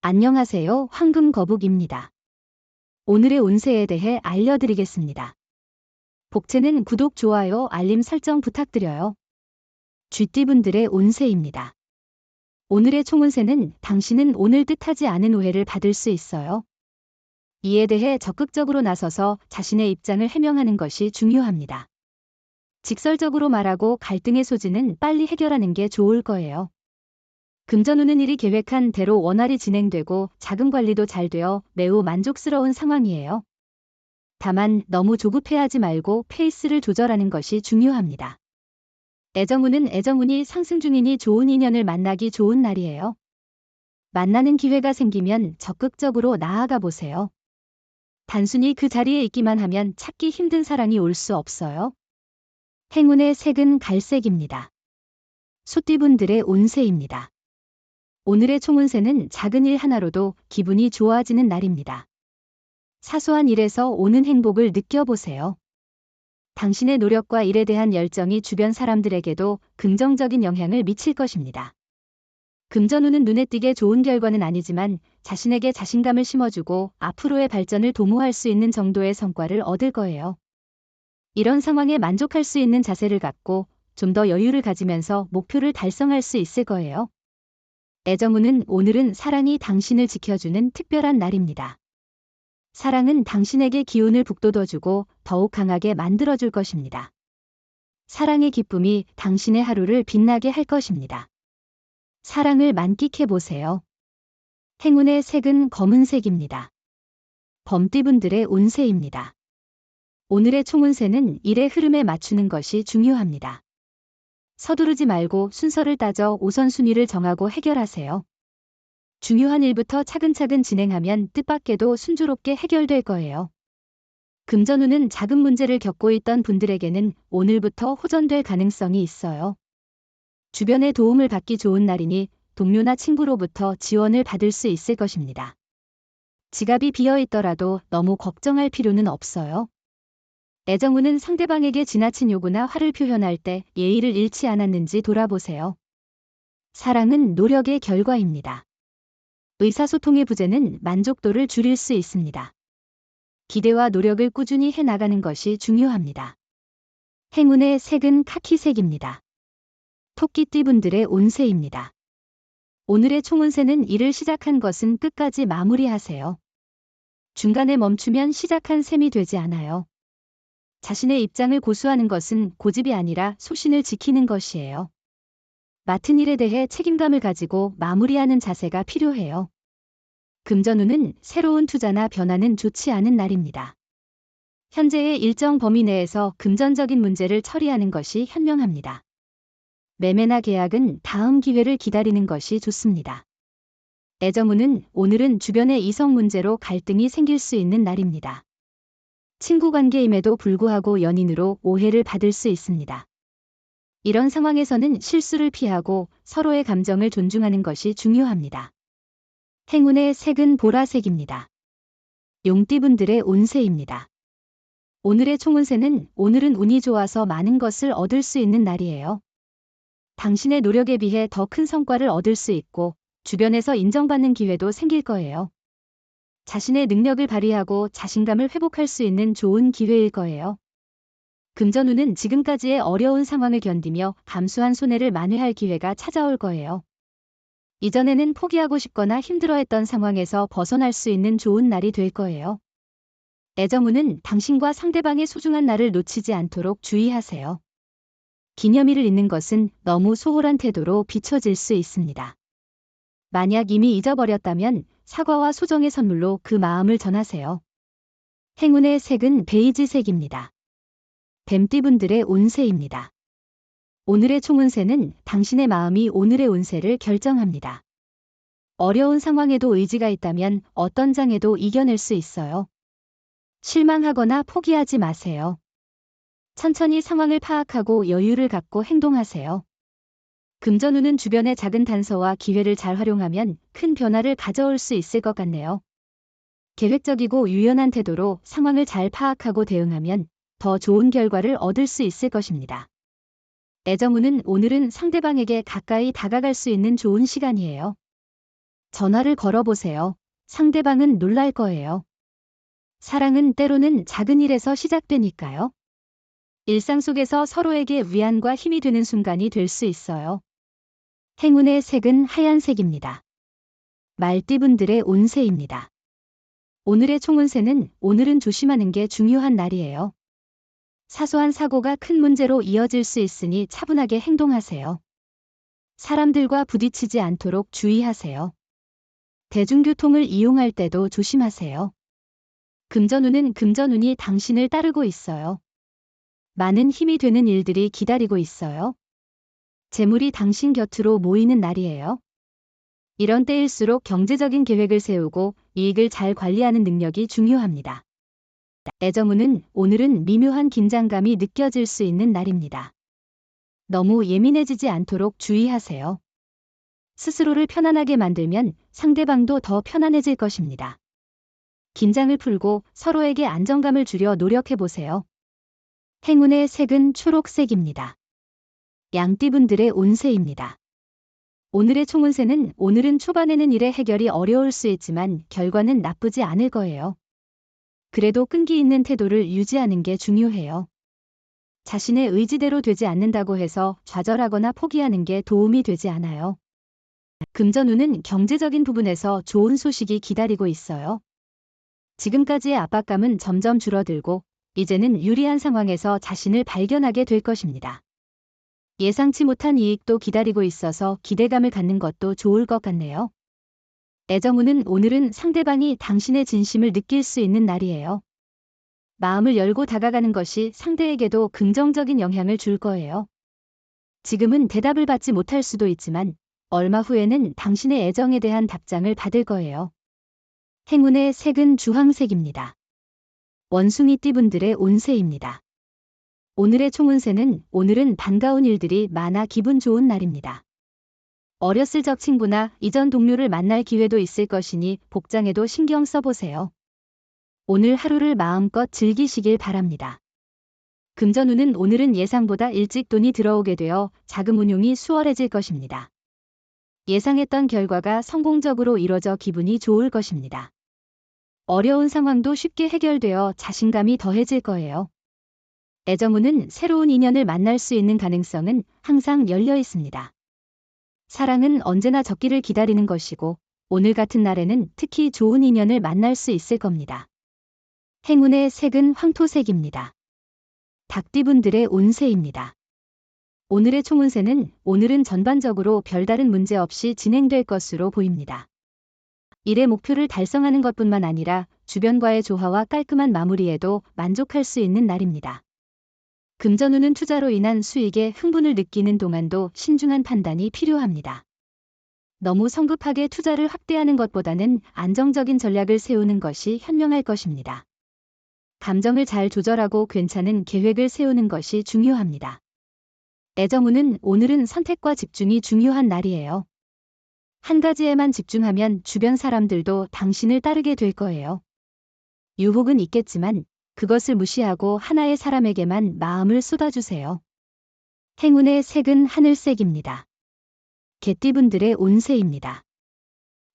안녕하세요. 황금거북입니다. 오늘의 운세에 대해 알려드리겠습니다. 복채는 구독, 좋아요, 알림 설정 부탁드려요. 쥐띠분들의 운세입니다. 오늘의 총운세는 당신은 오늘 뜻하지 않은 오해를 받을 수 있어요. 이에 대해 적극적으로 나서서 자신의 입장을 해명하는 것이 중요합니다. 직설적으로 말하고 갈등의 소지는 빨리 해결하는 게 좋을 거예요. 금전운은 일이 계획한 대로 원활히 진행되고 자금 관리도 잘 되어 매우 만족스러운 상황이에요. 다만 너무 조급해하지 말고 페이스를 조절하는 것이 중요합니다. 애정운은 애정운이 상승 중이니 좋은 인연을 만나기 좋은 날이에요. 만나는 기회가 생기면 적극적으로 나아가 보세요. 단순히 그 자리에 있기만 하면 찾기 힘든 사랑이 올 수 없어요. 행운의 색은 갈색입니다. 소띠분들의 운세입니다. 오늘의 총운세는 작은 일 하나로도 기분이 좋아지는 날입니다. 사소한 일에서 오는 행복을 느껴보세요. 당신의 노력과 일에 대한 열정이 주변 사람들에게도 긍정적인 영향을 미칠 것입니다. 금전운은 눈에 띄게 좋은 결과는 아니지만 자신에게 자신감을 심어주고 앞으로의 발전을 도모할 수 있는 정도의 성과를 얻을 거예요. 이런 상황에 만족할 수 있는 자세를 갖고 좀 더 여유를 가지면서 목표를 달성할 수 있을 거예요. 애정운은 오늘은 사랑이 당신을 지켜주는 특별한 날입니다. 사랑은 당신에게 기운을 북돋워주고 더욱 강하게 만들어줄 것입니다. 사랑의 기쁨이 당신의 하루를 빛나게 할 것입니다. 사랑을 만끽해 보세요. 행운의 색은 검은색입니다. 범띠분들의 운세입니다. 오늘의 총운세는 일의 흐름에 맞추는 것이 중요합니다. 서두르지 말고 순서를 따져 우선순위를 정하고 해결하세요. 중요한 일부터 차근차근 진행하면 뜻밖에도 순조롭게 해결될 거예요. 금전운은 자금 문제를 겪고 있던 분들에게는 오늘부터 호전될 가능성이 있어요. 주변의 도움을 받기 좋은 날이니 동료나 친구로부터 지원을 받을 수 있을 것입니다. 지갑이 비어 있더라도 너무 걱정할 필요는 없어요. 애정운은 상대방에게 지나친 요구나 화를 표현할 때 예의를 잃지 않았는지 돌아보세요. 사랑은 노력의 결과입니다. 의사소통의 부재는 만족도를 줄일 수 있습니다. 기대와 노력을 꾸준히 해나가는 것이 중요합니다. 행운의 색은 카키색입니다. 토끼띠분들의 운세입니다. 오늘의 총운세는 일을 시작한 것은 끝까지 마무리하세요. 중간에 멈추면 시작한 셈이 되지 않아요. 자신의 입장을 고수하는 것은 고집이 아니라 소신을 지키는 것이에요. 맡은 일에 대해 책임감을 가지고 마무리하는 자세가 필요해요. 금전운은 새로운 투자나 변화는 좋지 않은 날입니다. 현재의 일정 범위 내에서 금전적인 문제를 처리하는 것이 현명합니다. 매매나 계약은 다음 기회를 기다리는 것이 좋습니다. 애정운은 오늘은 주변의 이성 문제로 갈등이 생길 수 있는 날입니다. 친구 관계임에도 불구하고 연인으로 오해를 받을 수 있습니다. 이런 상황에서는 실수를 피하고 서로의 감정을 존중하는 것이 중요합니다. 행운의 색은 보라색입니다. 용띠분들의 운세입니다. 오늘의 총운세는 오늘은 운이 좋아서 많은 것을 얻을 수 있는 날이에요. 당신의 노력에 비해 더 큰 성과를 얻을 수 있고 주변에서 인정받는 기회도 생길 거예요. 자신의 능력을 발휘하고 자신감을 회복할 수 있는 좋은 기회일 거예요. 금전운은 지금까지의 어려운 상황을 견디며 감수한 손해를 만회할 기회가 찾아올 거예요. 이전에는 포기하고 싶거나 힘들어했던 상황에서 벗어날 수 있는 좋은 날이 될 거예요. 애정운은 당신과 상대방의 소중한 날을 놓치지 않도록 주의하세요. 기념일을 잊는 것은 너무 소홀한 태도로 비춰질 수 있습니다. 만약 이미 잊어버렸다면 사과와 소정의 선물로 그 마음을 전하세요. 행운의 색은 베이지색입니다. 뱀띠분들의 운세입니다. 오늘의 총운세는 당신의 마음이 오늘의 운세를 결정합니다. 어려운 상황에도 의지가 있다면 어떤 장애도 이겨낼 수 있어요. 실망하거나 포기하지 마세요. 천천히 상황을 파악하고 여유를 갖고 행동하세요. 금전운은 주변의 작은 단서와 기회를 잘 활용하면 큰 변화를 가져올 수 있을 것 같네요. 계획적이고 유연한 태도로 상황을 잘 파악하고 대응하면 더 좋은 결과를 얻을 수 있을 것입니다. 애정운은 오늘은 상대방에게 가까이 다가갈 수 있는 좋은 시간이에요. 전화를 걸어보세요. 상대방은 놀랄 거예요. 사랑은 때로는 작은 일에서 시작되니까요. 일상 속에서 서로에게 위안과 힘이 되는 순간이 될 수 있어요. 행운의 색은 하얀색입니다. 말띠분들의 운세입니다. 오늘의 총운세는 오늘은 조심하는 게 중요한 날이에요. 사소한 사고가 큰 문제로 이어질 수 있으니 차분하게 행동하세요. 사람들과 부딪히지 않도록 주의하세요. 대중교통을 이용할 때도 조심하세요. 금전운이 당신을 따르고 있어요. 많은 힘이 되는 일들이 기다리고 있어요. 재물이 당신 곁으로 모이는 날이에요. 이런 때일수록 경제적인 계획을 세우고 이익을 잘 관리하는 능력이 중요합니다. 애정운은 오늘은 미묘한 긴장감이 느껴질 수 있는 날입니다. 너무 예민해지지 않도록 주의하세요. 스스로를 편안하게 만들면 상대방도 더 편안해질 것입니다. 긴장을 풀고 서로에게 안정감을 주려 노력해보세요. 행운의 색은 초록색입니다. 양띠분들의 운세입니다. 오늘의 총운세는 오늘은 초반에는 일의 해결이 어려울 수 있지만 결과는 나쁘지 않을 거예요. 그래도 끈기 있는 태도를 유지하는 게 중요해요. 자신의 의지대로 되지 않는다고 해서 좌절하거나 포기하는 게 도움이 되지 않아요. 금전운은 경제적인 부분에서 좋은 소식이 기다리고 있어요. 지금까지의 압박감은 점점 줄어들고 이제는 유리한 상황에서 자신을 발견하게 될 것입니다. 예상치 못한 이익도 기다리고 있어서 기대감을 갖는 것도 좋을 것 같네요. 애정운은 오늘은 상대방이 당신의 진심을 느낄 수 있는 날이에요. 마음을 열고 다가가는 것이 상대에게도 긍정적인 영향을 줄 거예요. 지금은 대답을 받지 못할 수도 있지만 얼마 후에는 당신의 애정에 대한 답장을 받을 거예요. 행운의 색은 주황색입니다. 원숭이띠분들의 운세입니다. 오늘의 총운세는 오늘은 반가운 일들이 많아 기분 좋은 날입니다. 어렸을 적 친구나 이전 동료를 만날 기회도 있을 것이니 복장에도 신경 써보세요. 오늘 하루를 마음껏 즐기시길 바랍니다. 금전운은 오늘은 예상보다 일찍 돈이 들어오게 되어 자금 운용이 수월해질 것입니다. 예상했던 결과가 성공적으로 이뤄져 기분이 좋을 것입니다. 어려운 상황도 쉽게 해결되어 자신감이 더해질 거예요. 애정운은 새로운 인연을 만날 수 있는 가능성은 항상 열려 있습니다. 사랑은 언제나 적기를 기다리는 것이고 오늘 같은 날에는 특히 좋은 인연을 만날 수 있을 겁니다. 행운의 색은 황토색입니다. 닭띠분들의 운세입니다. 오늘의 총운세는 오늘은 전반적으로 별다른 문제 없이 진행될 것으로 보입니다. 일의 목표를 달성하는 것뿐만 아니라 주변과의 조화와 깔끔한 마무리에도 만족할 수 있는 날입니다. 금전운은 투자로 인한 수익에 흥분을 느끼는 동안도 신중한 판단이 필요합니다. 너무 성급하게 투자를 확대하는 것보다는 안정적인 전략을 세우는 것이 현명할 것입니다. 감정을 잘 조절하고 괜찮은 계획을 세우는 것이 중요합니다. 애정운은 오늘은 선택과 집중이 중요한 날이에요. 한 가지에만 집중하면 주변 사람들도 당신을 따르게 될 거예요. 유혹은 있겠지만 그것을 무시하고 하나의 사람에게만 마음을 쏟아주세요. 행운의 색은 하늘색입니다. 개띠분들의 운세입니다.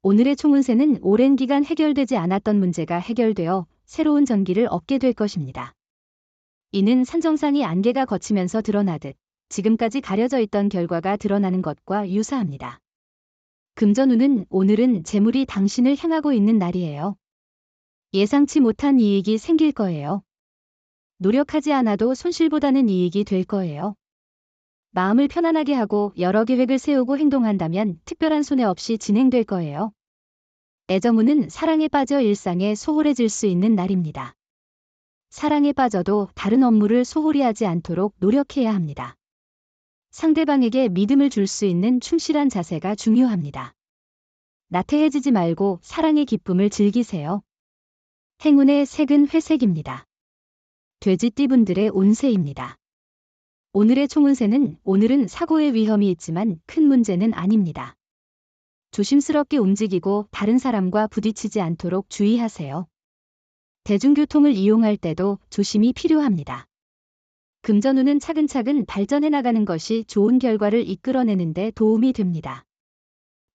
오늘의 총운세는 오랜 기간 해결되지 않았던 문제가 해결되어 새로운 전기를 얻게 될 것입니다. 이는 산정상이 안개가 걷히면서 드러나듯 지금까지 가려져 있던 결과가 드러나는 것과 유사합니다. 금전운은 오늘은 재물이 당신을 향하고 있는 날이에요. 예상치 못한 이익이 생길 거예요. 노력하지 않아도 손실보다는 이익이 될 거예요. 마음을 편안하게 하고 여러 계획을 세우고 행동한다면 특별한 손해 없이 진행될 거예요. 애정운은 사랑에 빠져 일상에 소홀해질 수 있는 날입니다. 사랑에 빠져도 다른 업무를 소홀히 하지 않도록 노력해야 합니다. 상대방에게 믿음을 줄 수 있는 충실한 자세가 중요합니다. 나태해지지 말고 사랑의 기쁨을 즐기세요. 행운의 색은 회색입니다. 돼지띠분들의 운세입니다. 오늘의 총운세는 오늘은 사고의 위험이 있지만 큰 문제는 아닙니다. 조심스럽게 움직이고 다른 사람과 부딪히지 않도록 주의하세요. 대중교통을 이용할 때도 조심이 필요합니다. 금전운은 차근차근 발전해 나가는 것이 좋은 결과를 이끌어내는 데 도움이 됩니다.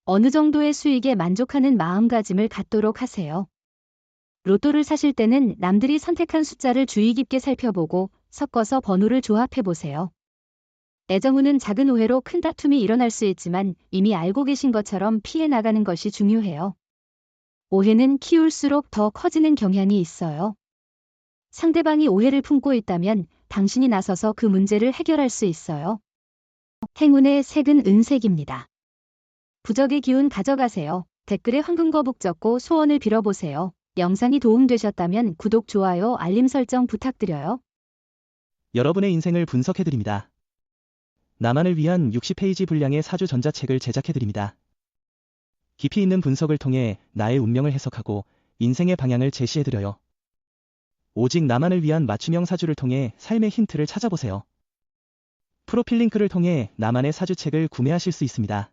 어느 정도의 수익에 만족하는 마음가짐을 갖도록 하세요. 로또를 사실 때는 남들이 선택한 숫자를 주의 깊게 살펴보고 섞어서 번호를 조합해 보세요. 애정운은 작은 오해로 큰 다툼이 일어날 수 있지만 이미 알고 계신 것처럼 피해 나가는 것이 중요해요. 오해는 키울수록 더 커지는 경향이 있어요. 상대방이 오해를 품고 있다면 당신이 나서서 그 문제를 해결할 수 있어요. 행운의 색은 은색입니다. 부적의 기운 가져가세요. 댓글에 황금거북 적고 소원을 빌어보세요. 영상이 도움되셨다면 구독, 좋아요, 알림 설정 부탁드려요. 여러분의 인생을 분석해드립니다. 나만을 위한 60페이지 분량의 사주 전자책을 제작해드립니다. 깊이 있는 분석을 통해 나의 운명을 해석하고 인생의 방향을 제시해드려요. 오직 나만을 위한 맞춤형 사주를 통해 삶의 힌트를 찾아보세요. 프로필 링크를 통해 나만의 사주책을 구매하실 수 있습니다.